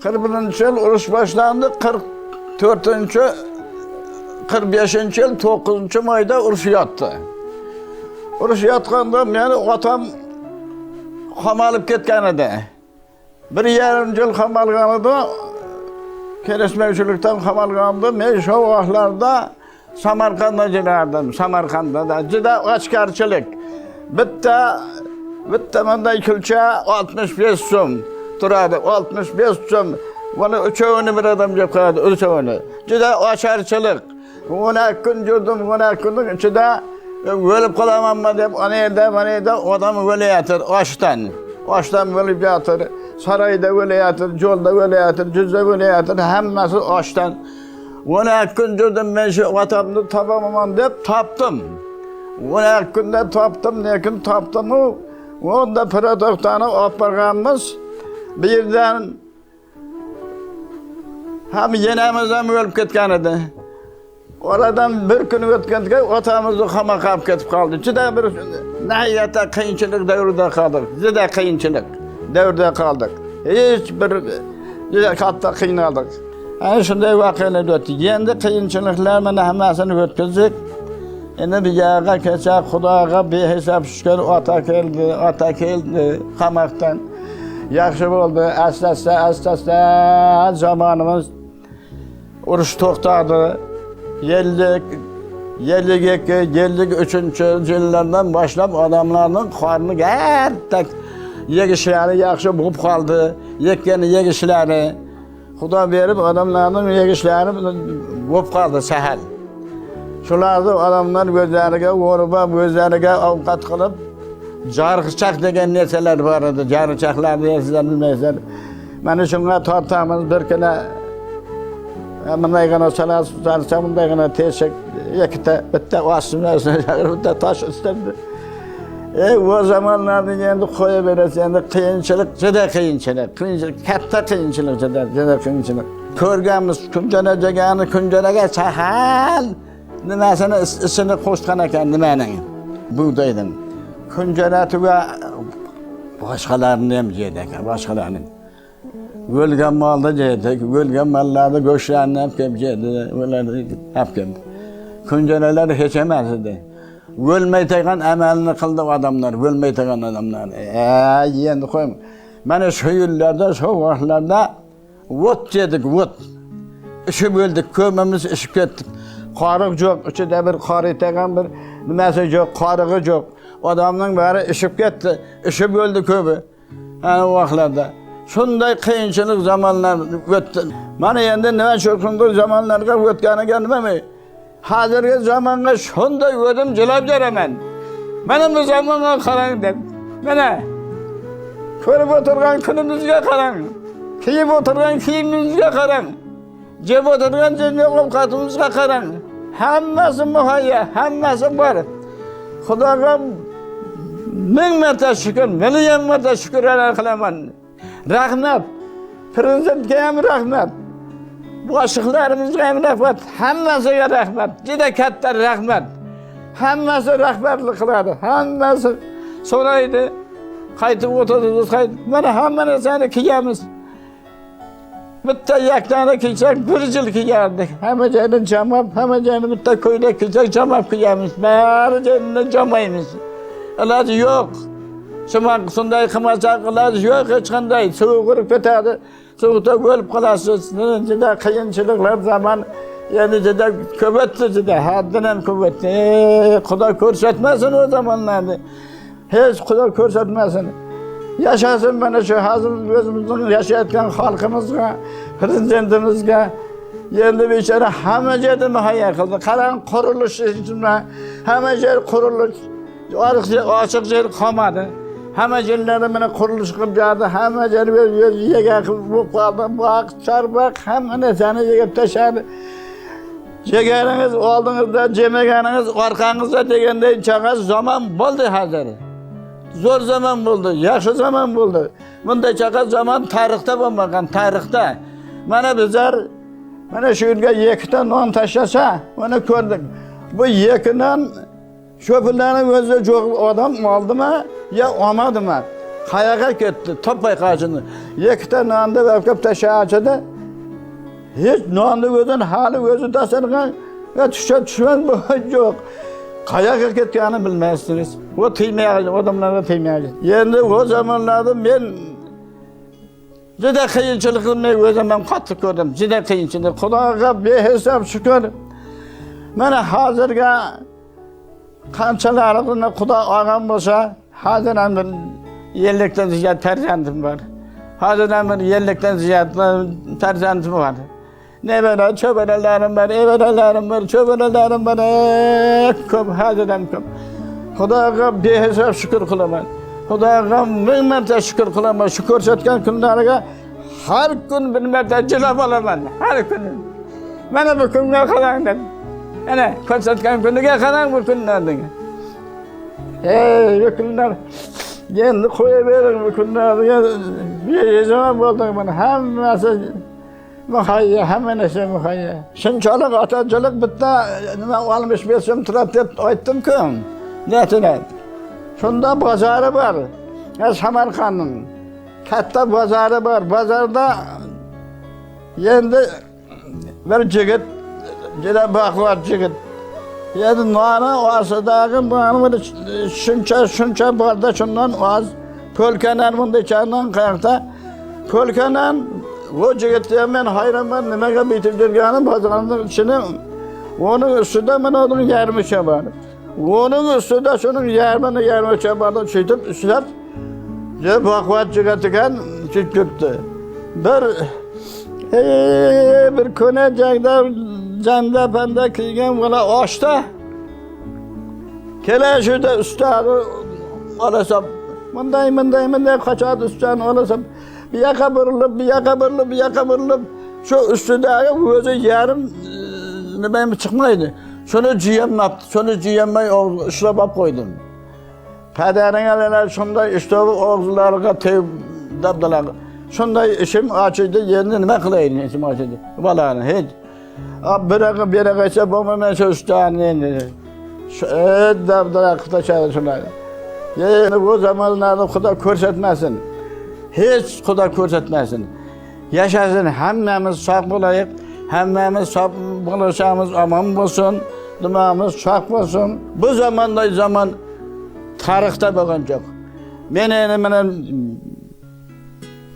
41-yıl urush boshlandi, 44-chi, 45-yil 9-mayda urush yotdi. Urush yotganda meni otam qamalib ketgan edi. 1,5 yil qamalgan edi. Kelishmovchilikdan qamalganda men shu vaqtlarda Samarqandga jo'nardim. Samarqandda juda ochkarchilik. Bitta bunday kulcha 65 so'm turadi. 65 so'm. Buni uchovini bir odam yeb qo'yadi, uchovini. Juda ocharchilik. 12 kun yurdim, 12 kunning ichida o'lib qolamanmi deb ana yerda odam o'layotir ochdan. Ochdan o'lib yotir, saroyda o'layotir, yo'lda o'layotir, juzda o'layotir, hammasi ochdan. 12 kun yurdim, men shu otamni topaman deb topdim. 12 kunda topdim, lekin topdim-u, onda produktani olib borganmiz. Bu yerdan ham yenamiz ham o'lib ketgan edi. Oradan bir kun o'tganda otamizni qamoqqa olib ketib qoldi. Juda bir nihayatda qiyinchilik davrida qoldik. Juda qiyinchilik davrida qoldik. Hech bir juda katta qiynaldik. Ana shunday voqealar o'tdi. Endi qiyinchiliklar mana hammasini o'tkazdik. Endi bu yerga kecha Xudoga behisob shukr ota keldi qamoqdan. Yaxshi bo'ldi. Asta-asta zamonimiz urush to'xtadi. 53-yillardan boshlab odamlarning qorniga ertak yegishlari yaxshi bo'lib qoldi. Yekkani yegishlari Xudo berib odamlarning yegishlari bo'lib qoldi sahal. Shularni odamlar o'zlariga o'rib, o'zlariga ovqat qilib, jarg'ichaq degan narsalar bor edi. Jarg'ichaqlarni sizlar bilmaysizlar. Mana shunga tortamiz bir kilo bundaygina salasdan bundaygina teshik ikkita bitta ostimdan bitta tosh ustimda. O zamonlarda endi qo'yib berasiz, endi qiyinchilik, juda qiyinchilik, katta qiyinchilik, juda qiyinchilik. Ko'rganmiz kunjaraga sahal nimasini isini qo'shgan ekan nimaning bug'doydan. Kunjaratiga boshqalarni ham yeydi ekan, boshqalarning. O'lgan molni yeydi, o'lgan mollarni go'shtlarini ham kelib yeydi, ularni ham kelib. Kunjaralar hech emas edi. O'lmay turgan amalni qildi odamlar, o'lmay turgan odamlar. Endi qo'yim. Mana shu yillarda, shu vaqtlarda o't yedik, o't. Ishib o'ldik, ko'mimiz ishib ketdik. Qoriq yo'q, ichida bir qori tagan bir nimasi yo'q, qorig'i yo'q. Odamning bari ishib ketdi, ishib o'ldi ko'pi. Ana vaqtlarda shunday qiyinchilik zamonlar o'tdi. Mana endi nima shu kunday zamonlarga o'tganiga nima? Hozirgi zamonga shunday o'zim jilab beraman. Mana bu zamonga qarang deb. Mana ko'rib o'tirgan kunimizga qarang. Kiyib o'tirgan kiyimimizga qarang. Jeb o'tirgan ovqatimizga qarang. Hammasi muhayyo, hammasi bor. Xudoga ming marta shukr, million marta shukrlar qilaman. Rahmat. Prezidentga ham rahmat. Boshliqlarimizga ham rahmat. Hammasiga rahmat. Juda katta rahmat. Hammasi rahmatlik qiladi. Hammasi so'raydi. Qaytib o'tiramiz, mana hamma narsani kiyamiz. Bitta yaktani kiysak 1 yil kiyardik. Hamma joyni jamab, hamma joyni bitta ko'ylak kiysak jamab kiyamiz. Bari joyini jamaymiz. Iloji yo'q. Shunday qilmasak iloji yo'q hech qanday. Sovuqib ketadi. Sovuqda o'lib qolasiz. Juda qiyinchiliklar zaman yani juda ko'patdi, juda haddidan ko'patdi. Xudo ko'rsatmasin o zamonlarni. Hech Xudo ko'rsatmasin. Yaşasın mana shu hozir o'zimizning yashayotgan xalqimizga, prezidentimizga endi bechora hamma joyda muhayyo qildi. Qarang qurilish uchun hamma joy qurilish, ochiq joy qolmadi. Hamma joylarda mana qurilish qilib berdi. Hamma joy yega qilib qo'ydi. Baq, charbaq hamma narsani yegib tashladi. Yeganingiz oldingizda, jemaganingiz orqangizda deganday chaqas zaman bo'ldi hozir. Zo'r zaman bo'ldi, yaxshi zaman bo'ldi. Bunday chaqas zaman tarixda bo'lmagan, tarixda. Mana bizlar mana shu yerga 2 ta non tashlasa, mana ko'rdik. Bu 2 non sho'plarning o'zi yo'q odam oldimi yo olmadimi? Kayağa gitti, topay karşını. Yekte nanda verkep taşıyacıda. Hiç nanda gözün hali gözü tasarıkan ve düşmez bu yok. Kayağa gittiğini bilmezsiniz. O tüymeye, adamlara tüymeye. Yani o zamanlarda ben Cide kıyınçılıkını özümden katlı gördüm. Cide kıyınçılık. Kudağa bir hesap şükür. Bana hazırga kançalarını kuda ağam olsa hazıran bir yerlikten ziyade tercandım var. Hazıran bir yerlikten ziyade tercandım var. Ne böyle çöberelerim var, everelerim var, çöberelerim var. Köp, hazıran köp. Kudağa bir hesap şükür kılamam. Xudoga ming marta shukr qilaman. Shu ko'rsatgan kunlariga har kun bir marta jilab olaman. Har kun. Mana bu kunga qarang dedim. Ana ko'rsatgan kuniga qarang bu kunlarni. Bu kunlar endi qo'yavering bu kunlarga. Bezaman bo'ldim mana hammasi muhayya, hamma narsa muhayya. Shunchalik otachilik bitta nima olmish bersam turadi deb aytdim-ku. Netinet. Şunda pazarı var. Samarqand'ın. Katta pazarı var. Pazarda yendi bir jigit, juda baquvvat jigit. Yendi noni osidagi buni shuncha borda shundan oz polkanan bunday chandan qayerda polkanan o jigitga men hayronman nimaga bitib yurganim pazarning ichini onun ustida mana onun yarmicha bor. Onun üstünde şunun yarmını çabardan çekip üstüne baquvvat jigitigan çıktı. Bir kone janda panda kiygan bola oshda kelashida ustani olasam bunday qochadi ustani olasam bir yoqqa burilib shu ustidagi o'zi yarim nima chiqmaydi. Şunu ciyemay işlab koydum. Pederineler şunday işte oğuzlarına teyip dabdalar. Şunday işim açıydı, yerini nime kılayım işim açıydı. Vallahi hiç. Bir geçe bomba şu üstüne dabdalar kıtaşadı şunlar. Yani bu zamanlarda Xudo ko'rsatmasin. Hiç Xudo ko'rsatmasin. Yaşasın, hemmemiz sağ bulayık. Hammamiz sağ bo'lishamiz, omon bo'lsin, nimamiz sog' bo'lsin. Bu zamonday zaman tarixda bo'lgan yo'q. Men endi mana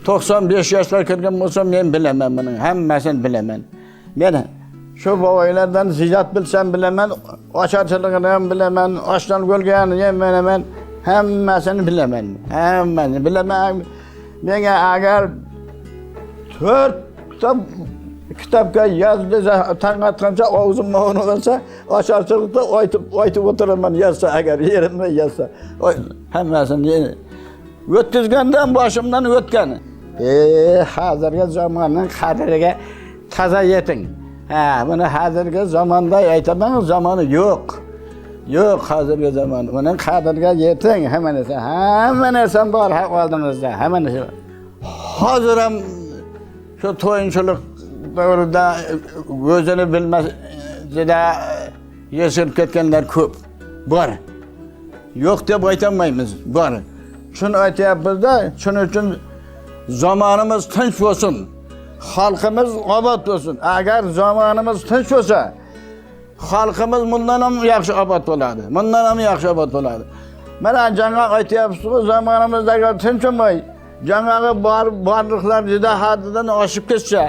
95 yoshga kirgan bo'lsam, men bilaman buni, hammasini bilaman. Men shu boboylardan ziyat bilsam bilaman, ocharchiligini ham bilaman, oshdan bo'lganini ham bilaman, hammasini bilaman. Hammasini bilaman. Menga agar 4 kitapga yazdı, tang atgancha og'zim mavni qilsa, ocharchilikda aytib o'tiraman yozsa agar yerimda yozsa. Hammasini o'tkazgandan boshimdan o'tgan. Hozirgi zamonning qadriga toza yeting. Buni hozirgi zamonda aytaman, zamoni yo'q. Yo'q hozirgi zamon. Uning qadriga yeting, hamma narsa bor oldingizda, hamma narsa. Hozir ham shu to'yinchilik davrida o'zini bilmas juda yashirib ketganlar ko'p. Bor. Yo'q deb aytmaymiz, bor. Shuni aytyapmiz-da, shuning uchun zamonimiz tinch bo'lsin. Xalqimiz obod bo'lsin. Agar zamonimiz tinch bo'lsa, xalqimiz bundan ham yaxshi obod bo'ladi. Bundan ham yaxshi obod bo'ladi. Mana jangoq aytyapsiz-ku, zamonimizda agar tinch bo'lmay, jangoqi borliqlar juda haddidan oshib ketsa,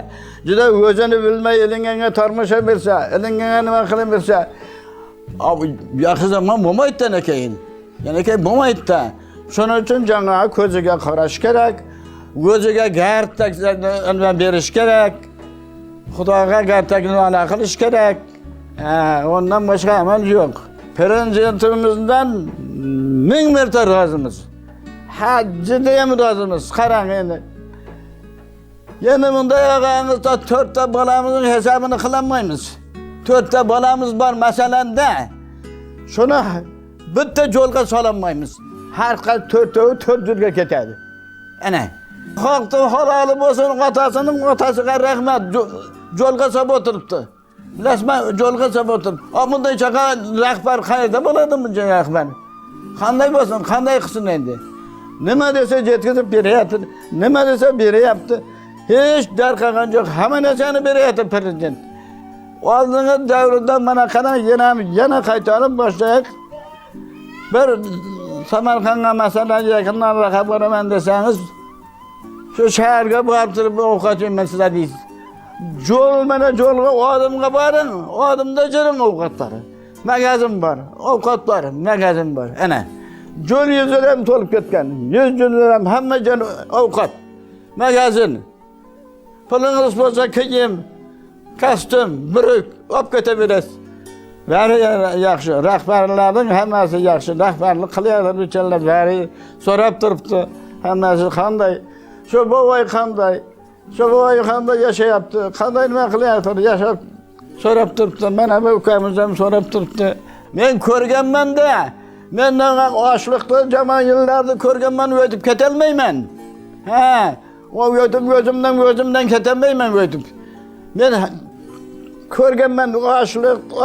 juda o'zini bilmay ilinganga tormasha bersa, ilinganga nima qilib bersa, yaxshi zamon bo'lmaydi-da keyin. Yana keyin bo'lmaydi-da. Shuning uchun jangoqi ko'ziga qarash kerak, o'ziga gartakni berish kerak, Xudoga gartakni qilish kerak. Ondan boshqa amal yo'q. Prezidentimizdan ming marta rozimiz. Hajjida ham rozimiz. Qarang endi. Yana bunday og'ayimizda 4 ta bolamizning hisobini qilolmaymiz. 4 ta bolamiz bor masalanda. Shuni bitta yo'lga sololmaymiz. Har qay 4 yo'lga ketadi. Ana. Xalqning haloli bo'lsin, otasiga rahmat. Yo'lga solib o'tiribdi. Bilasizmi, yo'lga solib o'tirib. Bunday chaqa rahbar qayerda bo'ladi bunday rahbar? Qanday bo'lsin, qanday qilsin endi? Nima desa yetkazib beryapti, nima desa beryapti. Hech darqagan yo'q, hamma narsani beryapti prezident. Oldingi davrda mana qarang, yana qaytarib boshlaylik. Bir Samarqandga masalan yaqinroq boraman desangiz, shu shaharga borib turib ovqat yemasizlar deysiz. Yo'lga odamga boring, odamda jiring ovqatlar. Magazin bor, ovqat bor, magazin bor. Ana. Yo'l yuzlar ham to'lib ketgan. 100 yuzlar ham hamma joy ovqat, magazin. Pulingiz bo'lsa kiyim, kostyum, buruk olib ketaverasiz. Bari yaxshi, rahbarlarning hammasi yaxshi, rahbarlik qilyapti bichalar, bari so'rab turibdi, hammasi qanday, shu bo'voy qanday, shu bo'voy qanday yashayapti, qanday nima qilyapti, yashab so'rab turibdi. Mana bu ukamiz ham so'rab turibdi. Men ko'rganman-da, mendan ochliqda jama yillarni ko'rganman, o'tib ketolmayman. Ha, o'tib o'zimdan ketolmayman o'tib. Men ko'rganman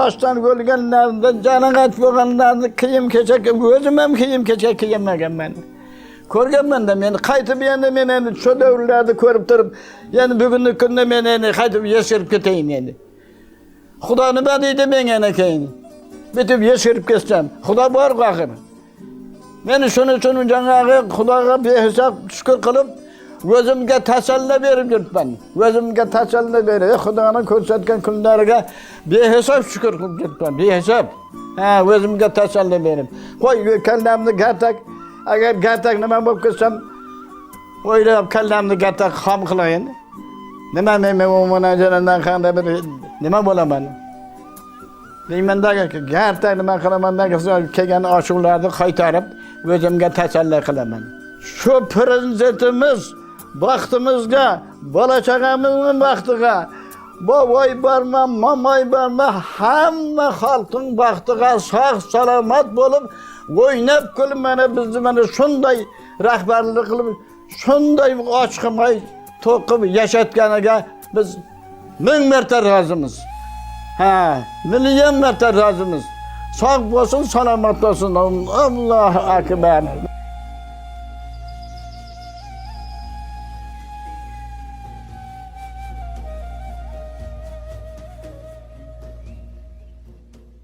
ochdan o'lganlarni, janogat bo'lganlarni kiyim-kechak, o'zim ham kiyim-kechak kiymaganman. Ko'rganman-da, men qaytib endi men shu davrlarni ko'rib turib, yana bugungi kunda men endi qaytib yashirib ketayin endi. Xudo nima deydi menga keyin? Bitib yashirib ketsam, Xudo bor axir. Men shuning uchun jangoga Xudoga behisob shukr qilib, o'zimga tasalli berib yuribman. O'zimga tasalli berib, Xudoning ko'rsatgan kunlariga behisob shukr qilib yuribman, behisob. Ha, o'zimga tasalli berib. Qo'y kallamni gatak, agar gatak nima bo'lib ketsam, o'ylab kallamni gatak xom qilayin. Nima men umuman jaradan qanday bir nima bo'laman? Deymandagi gatak nima qilaman, kelgan oshuvlarni qaytarib, o'zimga tasalli qilaman. Shu prezidentimiz baxtimizga, bola chaqamizning baxtiga, boboy borma, momoy borma, hamma xalqning baxtiga sog' salomat bo'lib, o'ynab kulib mana bizni mana shunday rahbarlik qilib, shunday och qilmay, to'qib yashatganiga biz 1000 marta rozimiz. Ha, million marta rozimiz. Sog' bo'lsin, salomat bo'lsin. Allohu akbar.